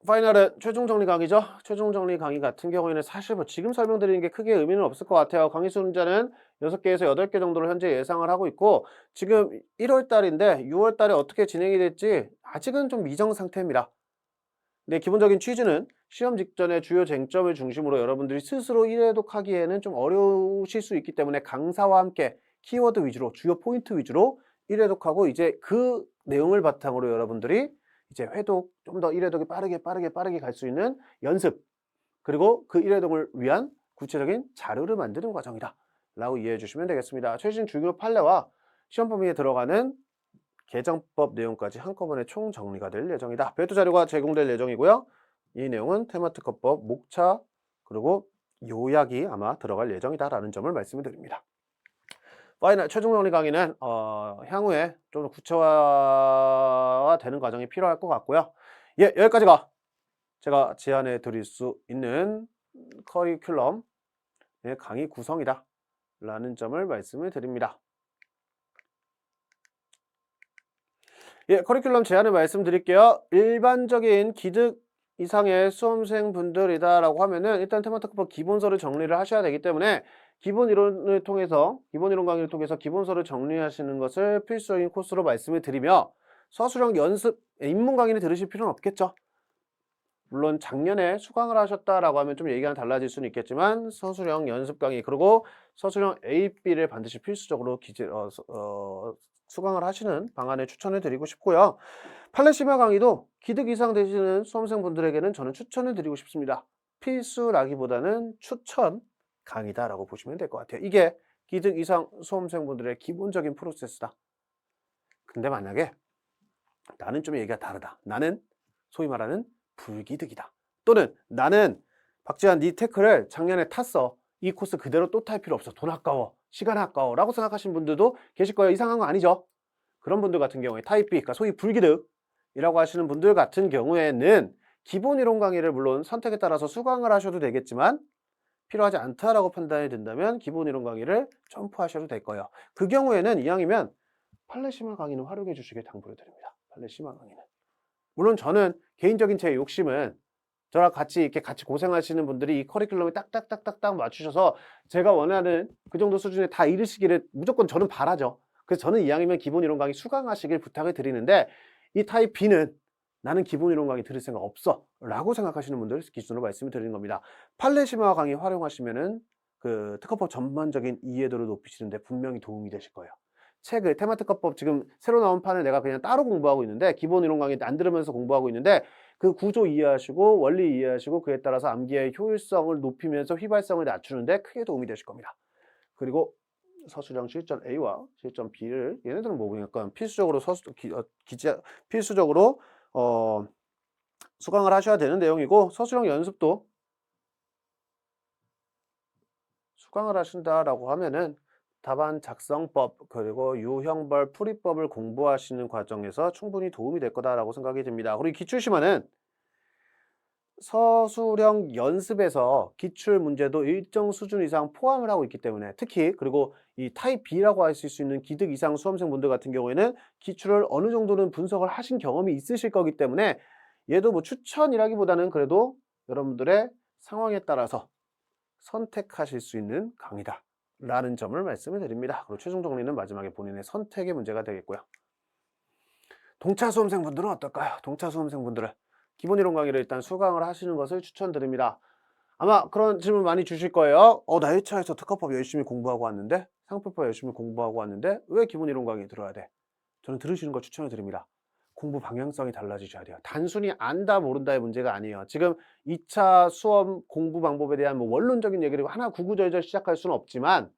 파이널은 최종 정리 강의죠. 최종 정리 강의 같은 경우에는 사실 뭐 지금 설명드리는 게 크게 의미는 없을 것 같아요. 강의 수준자는 6개에서 8개 정도로 현재 예상을 하고 있고, 지금 1월 달인데 6월 달에 어떻게 진행이 될지 아직은 좀 미정 상태입니다. 근데 기본적인 취지는 시험 직전에 주요 쟁점을 중심으로 여러분들이 스스로 1회독하기에는 좀 어려우실 수 있기 때문에 강사와 함께 키워드 위주로, 주요 포인트 위주로 1회독하고 이제 그 내용을 바탕으로 여러분들이 이제 회독, 좀 더 1회독이 빠르게 갈 수 있는 연습, 그리고 그 1회독을 위한 구체적인 자료를 만드는 과정이다 라고 이해해 주시면 되겠습니다. 최신 중요 판례와 시험 범위에 들어가는 개정법 내용까지 한꺼번에 총 정리가 될 예정이다. 별도 자료가 제공될 예정이고요. 이 내용은 테마특허법 목차 그리고 요약이 아마 들어갈 예정이다라는 점을 말씀을 드립니다. 파이널 최종 정리 강의는 향후에 좀 구체화되는 과정이 필요할 것 같고요. 예, 여기까지가 제가 제안해 드릴 수 있는 커리큘럼의 강의 구성이다 라는 점을 말씀을 드립니다. 예, 커리큘럼 제안을 말씀드릴게요. 일반적인 기득 이상의 수험생분들이다 라고 하면은 일단 테마특허법 기본서를 정리를 하셔야 되기 때문에 기본 이론 강의를 통해서 기본서를 정리하시는 것을 필수적인 코스로 말씀을 드리며, 서술형 연습, 입문 강의를 들으실 필요는 없겠죠. 물론 작년에 수강을 하셨다라고 하면 좀 얘기가 달라질 수는 있겠지만 서술형 연습 강의, 그리고 서술형 A, B를 반드시 필수적으로 수강을 하시는 방안을 추천해 드리고 싶고요. 판례 심화 강의도 기득 이상 되시는 수험생분들에게는 저는 추천을 드리고 싶습니다. 필수라기보다는 추천 강의다라고 보시면 될 것 같아요. 이게 기득 이상 수험생분들의 기본적인 프로세스다. 근데 만약에 나는 좀 얘기가 다르다. 나는 소위 말하는 불기득이다. 또는 나는 박지한 네 테크를 작년에 탔어. 이 코스 그대로 또 탈 필요 없어. 돈 아까워. 시간 아까워. 라고 생각하시는 분들도 계실 거예요. 이상한 거 아니죠? 그런 분들 같은 경우에 타입 B, 그러니까 소위 불기득이라고 하시는 분들 같은 경우에는 기본 이론 강의를 물론 선택에 따라서 수강을 하셔도 되겠지만 필요하지 않다라고 판단이 된다면 기본 이론 강의를 점프하셔도 될 거예요. 그 경우에는 이왕이면 판례 심화 강의는 활용해 주시길 당부를 드립니다. 판례 심화 강의는. 물론 저는 개인적인 제 욕심은 저랑 같이 고생하시는 분들이 이 커리큘럼에 딱딱딱딱딱 맞추셔서 제가 원하는 그 정도 수준에 다 이르시기를 무조건 저는 바라죠. 그래서 저는 이왕이면 기본 이론 강의 수강하시길 부탁을 드리는데, 이 타입 B는 나는 기본 이론 강의 들을 생각 없어 라고 생각하시는 분들 기준으로 말씀을 드리는 겁니다. 판례 심화 강의 활용하시면은 그 특허법 전반적인 이해도를 높이시는데 분명히 도움이 되실 거예요. 책을 테마특허법 지금 새로 나온 판을 내가 그냥 따로 공부하고 있는데, 기본 이론 강의 안 들으면서 공부하고 있는데 그 구조 이해하시고 원리 이해하시고 그에 따라서 암기의 효율성을 높이면서 휘발성을 낮추는데 크게 도움이 되실 겁니다. 그리고 서술형 실전 A와 실전 B를 얘네들은 뭐 약간 필수적으로 필수적으로 수강을 하셔야 되는 내용이고, 서술형 연습도 수강을 하신다라고 하면은 답안 작성법 그리고 유형별 풀이법을 공부하시는 과정에서 충분히 도움이 될 거다라고 생각이 듭니다. 그리고 기출심화는 서술형 연습에서 기출 문제도 일정 수준 이상 포함을 하고 있기 때문에, 특히 그리고 이 타입 B라고 하실 수 있는 기득 이상 수험생분들 같은 경우에는 기출을 어느 정도는 분석을 하신 경험이 있으실 거기 때문에 얘도 뭐 추천이라기보다는 그래도 여러분들의 상황에 따라서 선택하실 수 있는 강의다 라는 점을 말씀을 드립니다. 그리고 최종 정리는 마지막에 본인의 선택의 문제가 되겠고요. 동차 수험생분들은 어떨까요? 동차 수험생분들은 기본 이론 강의를 일단 수강을 하시는 것을 추천드립니다. 아마 그런 질문 많이 주실 거예요. 나 1차에서 특허법 열심히 공부하고 왔는데, 상표법 열심히 공부하고 왔는데 왜 기본 이론 강의 들어야 돼? 저는 들으시는 거 추천을 드립니다. 공부 방향성이 달라지셔야 돼요. 단순히 안다 모른다의 문제가 아니에요. 지금 2차 수험 공부 방법에 대한 뭐 원론적인 얘기를 하나 구구절절 시작할 수는 없지만,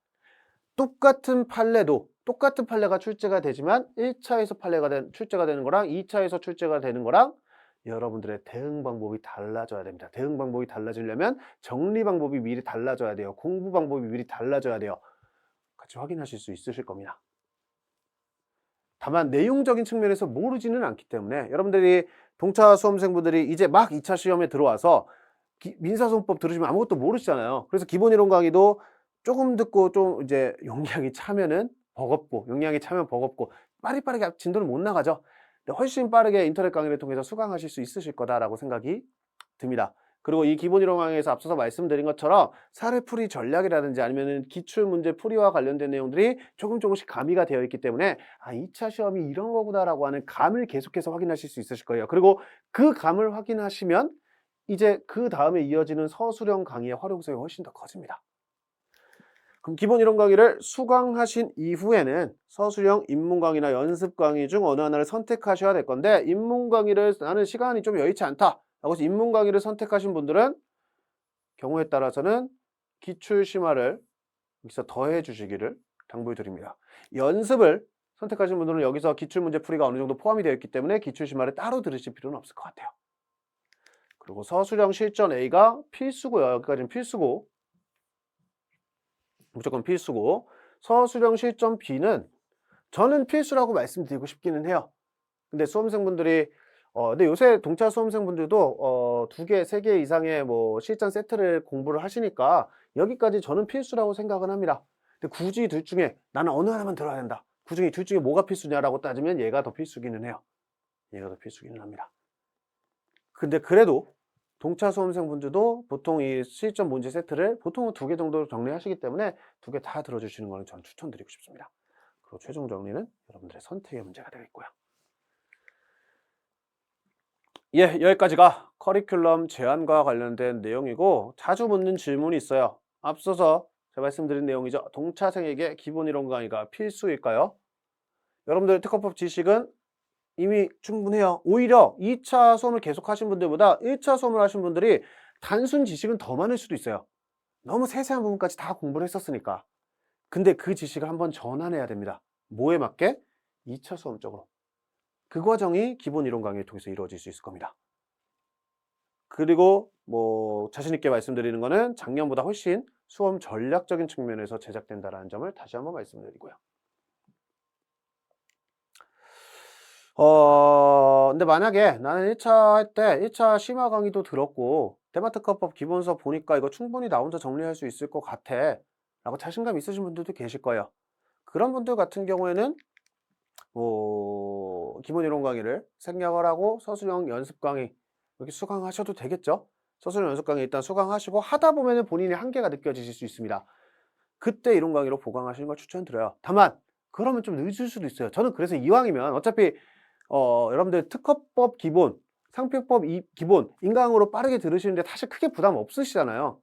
똑같은 판례가 출제가 되지만 1차에서 출제가 되는 거랑 2차에서 출제가 되는 거랑 여러분들의 대응 방법이 달라져야 됩니다. 대응 방법이 달라지려면 정리 방법이 미리 달라져야 돼요. 공부 방법이 미리 달라져야 돼요. 같이 확인하실 수 있으실 겁니다. 다만 내용적인 측면에서 모르지는 않기 때문에 여러분들이 동차 수험생분들이 이제 막 2차 시험에 들어와서 민사소송법 들으시면 아무것도 모르시잖아요. 그래서 기본 이론 강의도 조금 듣고 좀 이제 용량이 차면 버겁고 빠르게 진도를 못 나가죠. 근데 훨씬 빠르게 인터넷 강의를 통해서 수강하실 수 있으실 거다라고 생각이 듭니다. 그리고 이 기본 이론 강의에서 앞서서 말씀드린 것처럼 사례풀이 전략이라든지 아니면은 기출문제 풀이와 관련된 내용들이 조금씩 가미가 되어 있기 때문에 2차 시험이 이런 거구나라고 하는 감을 계속해서 확인하실 수 있으실 거예요. 그리고 그 감을 확인하시면 이제 그 다음에 이어지는 서술형 강의의 활용성이 훨씬 더 커집니다. 그럼 기본 이론 강의를 수강하신 이후에는 서술형 입문 강의나 연습 강의 중 어느 하나를 선택하셔야 될 건데, 입문 강의를 나는 시간이 좀 여의치 않다 라고 해서 입문 강의를 선택하신 분들은 경우에 따라서는 기출 심화를 여기서 더해 주시기를 당부해 드립니다. 연습을 선택하신 분들은 여기서 기출 문제 풀이가 어느 정도 포함이 되어 있기 때문에 기출 심화를 따로 들으실 필요는 없을 것 같아요. 그리고 서술형 실전 A가 필수고요. 여기까지는 필수고, 무조건 필수고, 서술형 실전 B는 저는 필수라고 말씀드리고 싶기는 해요. 근데 수험생분들이 근데 요새 동차 수험생분들도 2개, 3개 이상의 뭐 실전 세트를 공부를 하시니까 여기까지 저는 필수라고 생각은 합니다. 근데 굳이 둘 중에 나는 어느 하나만 들어야 된다, 그중에 둘 중에 뭐가 필수냐라고 따지면 얘가 더 필수기는 해요. 얘가 더 필수기는 합니다. 근데 그래도 동차 수험생분들도 보통 이 실전 문제 세트를 보통은 2개 정도로 정리하시기 때문에 2개 다 들어주시는 거는 저는 추천드리고 싶습니다. 그리고 최종 정리는 여러분들의 선택의 문제가 되겠고요. 예, 여기까지가 커리큘럼 제안과 관련된 내용이고, 자주 묻는 질문이 있어요. 앞서서 제가 말씀드린 내용이죠. 동차생에게 기본 이론 강의가 필수일까요? 여러분들 특허법 지식은 이미 충분해요. 오히려 2차 수험을 계속 하신 분들보다 1차 수험을 하신 분들이 단순 지식은 더 많을 수도 있어요. 너무 세세한 부분까지 다 공부를 했었으니까. 근데 그 지식을 한번 전환해야 됩니다. 뭐에 맞게? 2차 수험 쪽으로. 그 과정이 기본 이론 강의를 통해서 이루어질 수 있을 겁니다. 그리고 뭐 자신 있게 말씀드리는 거는 작년보다 훨씬 수험 전략적인 측면에서 제작된다는 점을 다시 한번 말씀드리고요. 근데 만약에 나는 1차 할 때 1차 심화 강의도 들었고 대마특허법 기본서 보니까 이거 충분히 나 혼자 정리할 수 있을 것 같아 라고 자신감 있으신 분들도 계실 거예요. 그런 분들 같은 경우에는 기본 이론 강의를 생략을 하고 서술형 연습 강의 이렇게 수강하셔도 되겠죠. 서술형 연습 강의 일단 수강하시고 하다 보면은 본인의 한계가 느껴지실 수 있습니다. 그때 이론 강의로 보강하시는 걸 추천드려요. 다만 그러면 좀 늦을 수도 있어요. 저는 그래서 이왕이면 어차피 여러분들 특허법 기본, 상표법 기본 인강으로 빠르게 들으시는데 사실 크게 부담 없으시잖아요.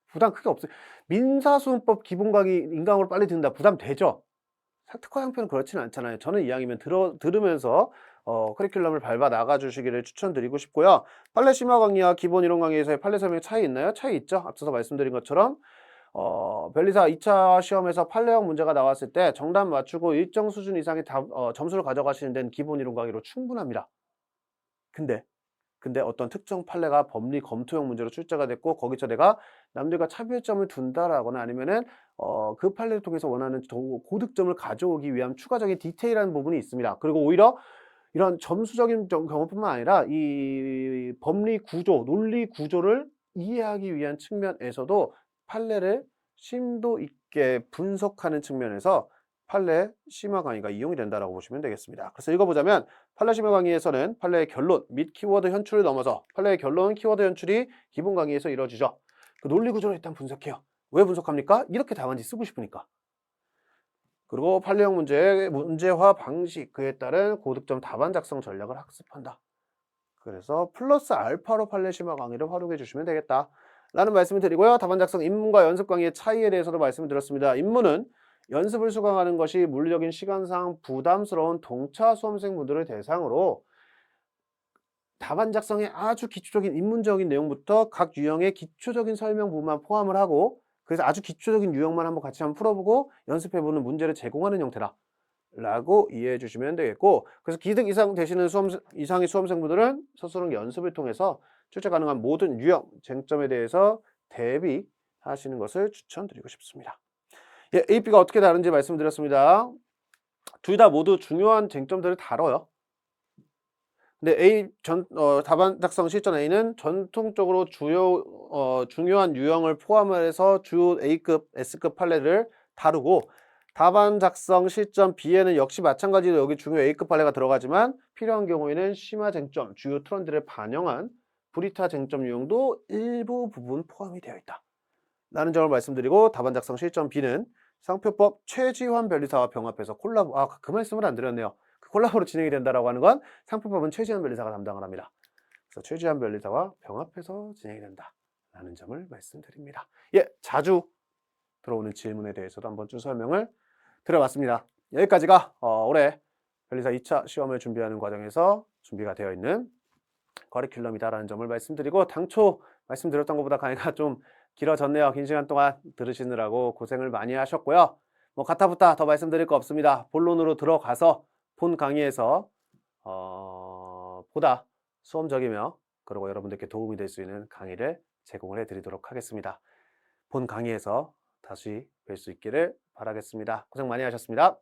부담 크게 없어요. 민사소송법 기본 강의 인강으로 빨리 듣는다 부담 되죠? 특허 상표는 그렇지는 않잖아요. 저는 이왕이면 들으면서 커리큘럼을 밟아 나가 주시기를 추천드리고 싶고요. 판례 심화 강의와 기본 이론 강의에서의 판례 설명 차이 있나요? 차이 있죠. 앞서서 말씀드린 것처럼 변리사 2차 시험에서 판례형 문제가 나왔을 때 정답 맞추고 일정 수준 이상의 점수를 가져가시는 데는 기본 이론 강의로 충분합니다. 근데 어떤 특정 판례가 법리 검토형 문제로 출제가 됐고 거기서 내가 남들과 차별점을 둔다라거나 아니면은 그 판례를 통해서 원하는 고득점을 가져오기 위한 추가적인 디테일한 부분이 있습니다. 그리고 오히려 이런 점수적인 경우뿐만 아니라 이 법리 구조, 논리 구조를 이해하기 위한 측면에서도 판례를 심도 있게 분석하는 측면에서 판례 심화 강의가 이용이 된다라고 보시면 되겠습니다. 그래서 읽어보자면 판례 심화 강의에서는 판례의 결론 및 키워드 현출을 넘어서 판례의 결론, 키워드 현출이 기본 강의에서 이루어지죠. 그 논리 구조를 일단 분석해요. 왜 분석합니까? 이렇게 답안지 쓰고 싶으니까. 그리고 판례형 문제의 문제화 방식, 그에 따른 고득점 답안 작성 전략을 학습한다. 그래서 플러스 알파로 판례 심화 강의를 활용해 주시면 되겠다. 라는 말씀을 드리고요. 답안 작성 입문과 연습 강의의 차이에 대해서도 말씀을 드렸습니다. 입문은 연습을 수강하는 것이 물리적인 시간상 부담스러운 동차 수험생분들을 대상으로 답안 작성의 아주 기초적인 입문적인 내용부터 각 유형의 기초적인 설명 부분만 포함을 하고, 그래서 아주 기초적인 유형만 한번 풀어보고 연습해보는 문제를 제공하는 형태다 라고 이해해 주시면 되겠고, 그래서 기득 이상 되시는 이상의 수험생분들은 스스로 연습을 통해서 출제 가능한 모든 유형, 쟁점에 대해서 대비하시는 것을 추천드리고 싶습니다. 예, A, B가 어떻게 다른지 말씀드렸습니다. 둘 다 모두 중요한 쟁점들을 다뤄요. 근데 답안 작성 실전 A는 전통적으로 중요한 유형을 포함해서 주 A급, S급 판례를 다루고, 답안 작성 실전 B에는 역시 마찬가지로 여기 중요 A급 판례가 들어가지만 필요한 경우에는 심화 쟁점, 주요 트렌드를 반영한 브리타 쟁점 유형도 일부 부분 포함이 되어 있다 라는 점을 말씀드리고, 답안 작성 실전 B는 상표법 최지환 변리사와 병합해서 그 말씀을 안 드렸네요. 콜라보로 진행이 된다라고 하는 건 상표법은 최지환 변리사가 담당을 합니다. 그래서 최지환 변리사와 병합해서 진행이 된다라는 점을 말씀드립니다. 예, 자주 들어오는 질문에 대해서도 한번 쭉 설명을 드려봤습니다. 여기까지가 올해 변리사 2차 시험을 준비하는 과정에서 준비가 되어 있는 커리큘럼이다라는 점을 말씀드리고, 당초 말씀드렸던 것보다 강의가 좀 길어졌네요. 긴 시간 동안 들으시느라고 고생을 많이 하셨고요. 뭐 가타부타 더 말씀드릴 거 없습니다. 본론으로 들어가서 본 강의에서 보다 수험적이며 그리고 여러분들께 도움이 될 수 있는 강의를 제공을 해드리도록 하겠습니다. 본 강의에서 다시 뵐 수 있기를 바라겠습니다. 고생 많이 하셨습니다.